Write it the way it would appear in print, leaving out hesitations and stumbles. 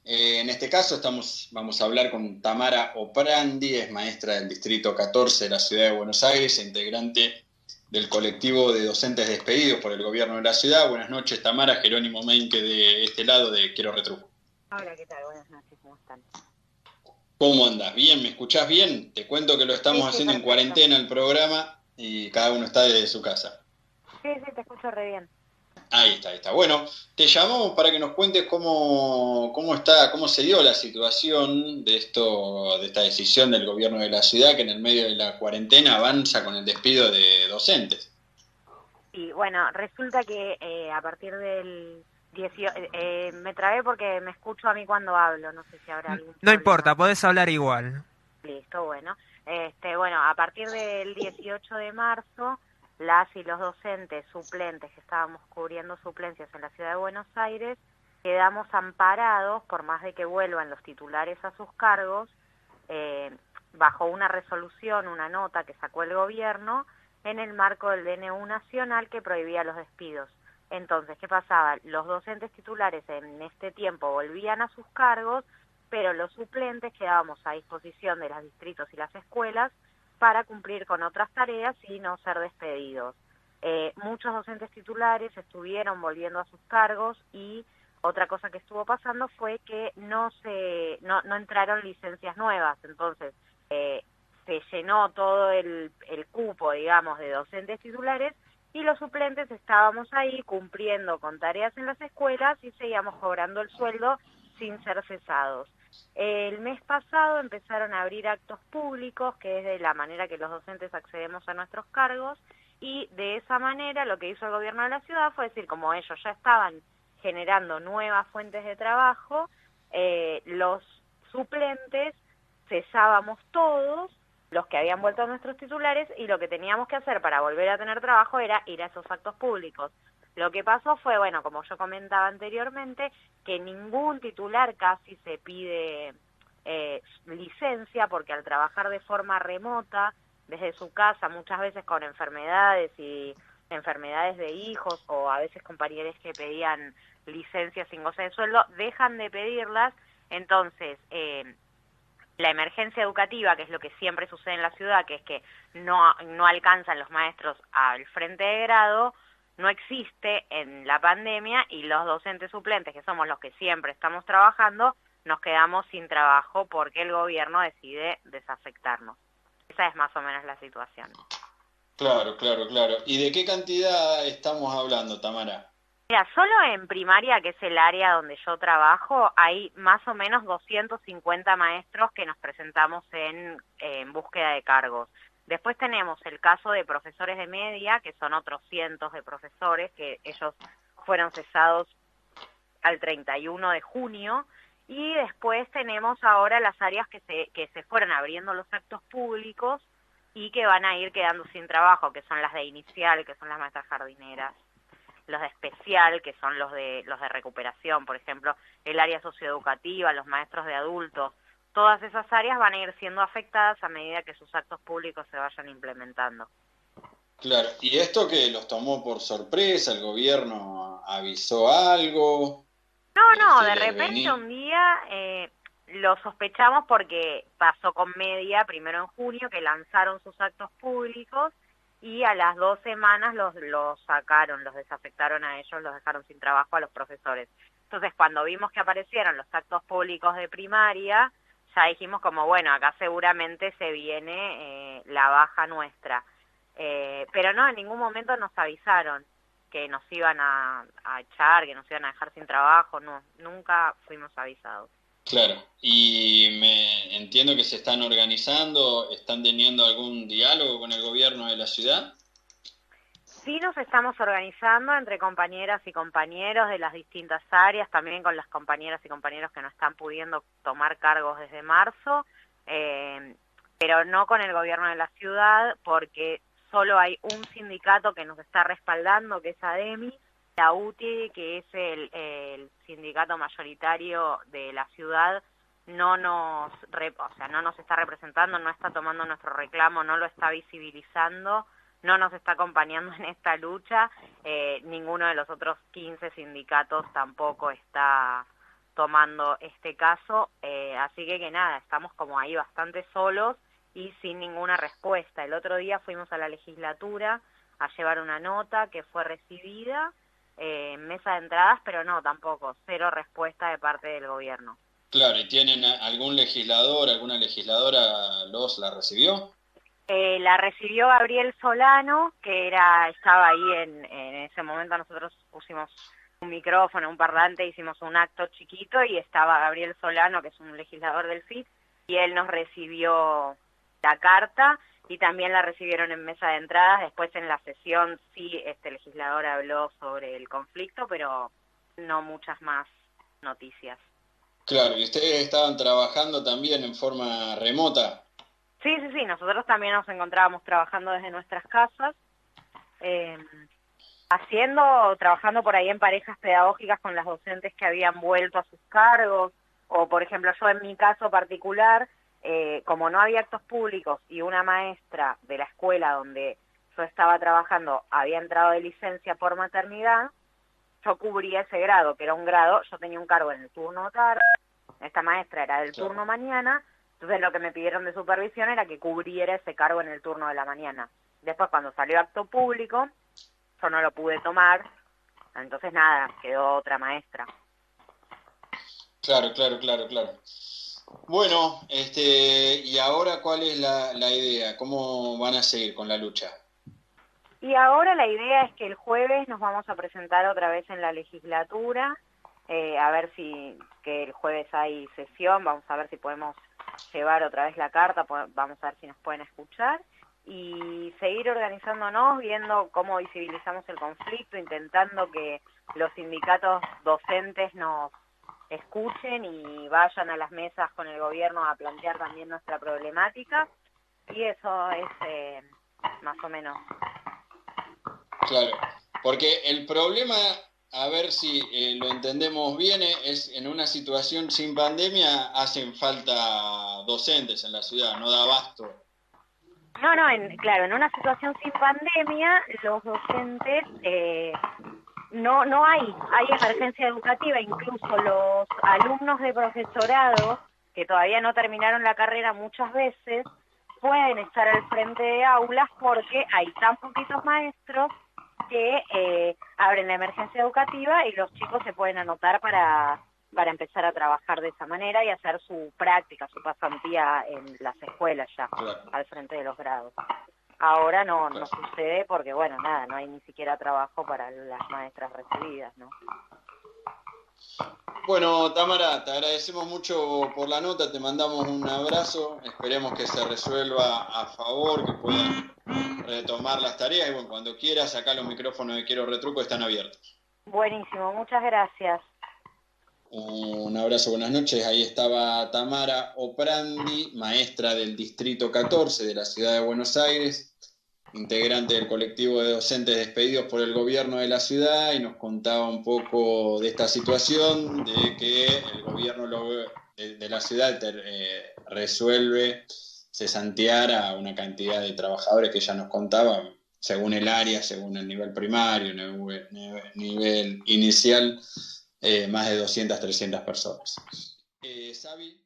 En este caso vamos a hablar con Tamara Oprandi, es maestra del Distrito 14 de la Ciudad de Buenos Aires, e integrante del colectivo de docentes despedidos por el gobierno de la ciudad. Buenas noches, Tamara. Jerónimo Meinke de este lado de Quiero Retruco. Hola, ¿qué tal? Buenas noches, ¿cómo están? ¿Cómo andas? ¿Bien? ¿Me escuchás bien? Te cuento que lo Sí, estamos sí, haciendo en perfecto. cuarentena el programa y cada uno está desde su casa. Sí, sí, te escucho re bien. Ahí está, ahí está. Bueno, te llamamos para que nos cuentes cómo se dio la situación de de esta decisión del gobierno de la ciudad que en el medio de la cuarentena avanza con el despido de docentes. Y bueno, resulta que a partir del 18... me trabé porque me escucho a mí cuando hablo, no sé si habrá algún No problema. importa, podés hablar igual. Listo, bueno. Bueno, a partir del 18 de marzo, las y los docentes suplentes que estábamos cubriendo suplencias en la ciudad de Buenos Aires, quedamos amparados, por más de que vuelvan los titulares a sus cargos, eh, bajo una resolución, una nota que sacó el gobierno, en el marco del DNU nacional que prohibía los despidos. Entonces, ¿qué pasaba? Los docentes titulares en este tiempo volvían a sus cargos, pero los suplentes quedábamos a disposición de los distritos y las escuelas para cumplir con otras tareas y no ser despedidos. Muchos docentes titulares estuvieron volviendo a sus cargos y otra cosa que estuvo pasando fue que no entraron licencias nuevas, entonces se llenó todo el cupo, digamos, de docentes titulares y los suplentes estábamos ahí cumpliendo con tareas en las escuelas y seguíamos cobrando el sueldo sin ser cesados. El mes pasado empezaron a abrir actos públicos, que es de la manera que los docentes accedemos a nuestros cargos, y de esa manera lo que hizo el gobierno de la ciudad fue decir, como ellos ya estaban generando nuevas fuentes de trabajo, los suplentes cesábamos todos, los que habían vuelto a nuestros titulares, y lo que teníamos que hacer para volver a tener trabajo era ir a esos actos públicos. Lo que pasó fue, bueno, como yo comentaba anteriormente, que ningún titular casi se pide licencia, porque al trabajar de forma remota, desde su casa, muchas veces con enfermedades y enfermedades de hijos, o a veces compañeros que pedían licencias sin goce de sueldo, dejan de pedirlas. Entonces, la emergencia educativa, que es lo que siempre sucede en la ciudad, que es que no alcanzan los maestros al frente de grado, no existe en la pandemia, y los docentes suplentes, que somos los que siempre estamos trabajando, nos quedamos sin trabajo porque el gobierno decide desafectarnos. Esa es más o menos la situación. Claro, claro, claro. ¿Y de qué cantidad estamos hablando, Tamara? Mira, solo en primaria, que es el área donde yo trabajo, hay más o menos 250 maestros que nos presentamos en búsqueda de cargos. Después tenemos el caso de profesores de media, que son otros cientos de profesores, que ellos fueron cesados al 31 de junio, y después tenemos ahora las áreas que se fueron abriendo los actos públicos y que van a ir quedando sin trabajo, que son las de inicial, que son las maestras jardineras, los de especial, que son los de recuperación, por ejemplo, el área socioeducativa, los maestros de adultos. Todas esas áreas van a ir siendo afectadas a medida que sus actos públicos se vayan implementando. Claro, ¿y esto que los tomó por sorpresa? ¿El gobierno avisó algo? No, ¿Se de les repente venía? un día lo sospechamos porque pasó con Media, primero en junio, que lanzaron sus actos públicos, y a las 2 semanas los sacaron, los desafectaron a ellos, los dejaron sin trabajo a los profesores. Entonces, cuando vimos que aparecieron los actos públicos de primaria, ya dijimos como, bueno, acá seguramente se viene la baja nuestra. Pero no, en ningún momento nos avisaron que nos iban a echar, que nos iban a dejar sin trabajo, no, nunca fuimos avisados. Claro, y me entiendo que se están organizando, están teniendo algún diálogo con el gobierno de la ciudad. Sí, nos estamos organizando entre compañeras y compañeros de las distintas áreas, también con las compañeras y compañeros que no están pudiendo tomar cargos desde marzo, eh, pero no con el gobierno de la ciudad, porque solo hay un sindicato que nos está respaldando, que es ADEMI. La UTI, que es el sindicato mayoritario de la ciudad, no nos está representando, no está tomando nuestro reclamo, no lo está visibilizando, no nos está acompañando en esta lucha. Ninguno de los otros 15 sindicatos tampoco está tomando este caso, así que nada, estamos como ahí bastante solos y sin ninguna respuesta. El otro día fuimos a la legislatura a llevar una nota que fue recibida en mesa de entradas, pero no, tampoco, cero respuesta de parte del gobierno. Claro, ¿y tienen algún legislador, alguna legisladora la recibió? La recibió Gabriel Solano, que estaba ahí en ese momento. Nosotros pusimos un micrófono, un parlante, hicimos un acto chiquito y estaba Gabriel Solano, que es un legislador del FIT, y él nos recibió la carta y también la recibieron en mesa de entradas. Después en la sesión sí este legislador habló sobre el conflicto, pero no muchas más noticias. Claro, y ustedes estaban trabajando también en forma remota. Sí, sí, sí, nosotros también nos encontrábamos trabajando desde nuestras casas, eh, trabajando por ahí en parejas pedagógicas con las docentes que habían vuelto a sus cargos, o por ejemplo yo en mi caso particular, como no había actos públicos y una maestra de la escuela donde yo estaba trabajando había entrado de licencia por maternidad, yo cubría ese grado, que era un grado, yo tenía un cargo en el turno tarde, esta maestra era del Claro. turno mañana, entonces lo que me pidieron de supervisión era que cubriera ese cargo en el turno de la mañana. Después cuando salió acto público, yo no lo pude tomar, entonces nada, quedó otra maestra. Claro, claro, claro, claro. Bueno, ¿y ahora cuál es la idea? ¿Cómo van a seguir con la lucha? Y ahora la idea es que el jueves nos vamos a presentar otra vez en la legislatura, a ver si que el jueves hay sesión, vamos a ver si podemos llevar otra vez la carta, vamos a ver si nos pueden escuchar y seguir organizándonos, viendo cómo visibilizamos el conflicto, intentando que los sindicatos docentes nos escuchen y vayan a las mesas con el gobierno a plantear también nuestra problemática, y eso es más o menos. Claro, porque el problema, a ver si lo entendemos bien, es en una situación sin pandemia hacen falta docentes en la ciudad, no da abasto. No, claro, en una situación sin pandemia, los docentes, no hay emergencia educativa, incluso los alumnos de profesorado, que todavía no terminaron la carrera muchas veces, pueden estar al frente de aulas porque hay tan poquitos maestros que abren la emergencia educativa y los chicos se pueden anotar para empezar a trabajar de esa manera y hacer su práctica, su pasantía en las escuelas ya, Claro, al frente de los grados. Ahora no claro. sucede porque, bueno, nada, no hay ni siquiera trabajo para las maestras recibidas, ¿no? Bueno, Tamara, te agradecemos mucho por la nota, te mandamos un abrazo, esperemos que se resuelva a favor, que puedan retomar las tareas y bueno, cuando quieras, acá los micrófonos de Quiero Retruco están abiertos. Buenísimo, muchas gracias. Un abrazo, buenas noches. Ahí estaba Tamara Oprandi, maestra del Distrito 14 de la Ciudad de Buenos Aires, integrante del colectivo de docentes despedidos por el gobierno de la ciudad, y nos contaba un poco de esta situación, de que el gobierno de la ciudad resuelve cesantear a una cantidad de trabajadores que ya nos contaban, según el área, según el nivel primario, nivel inicial, más de 200, 300 personas. Sabi.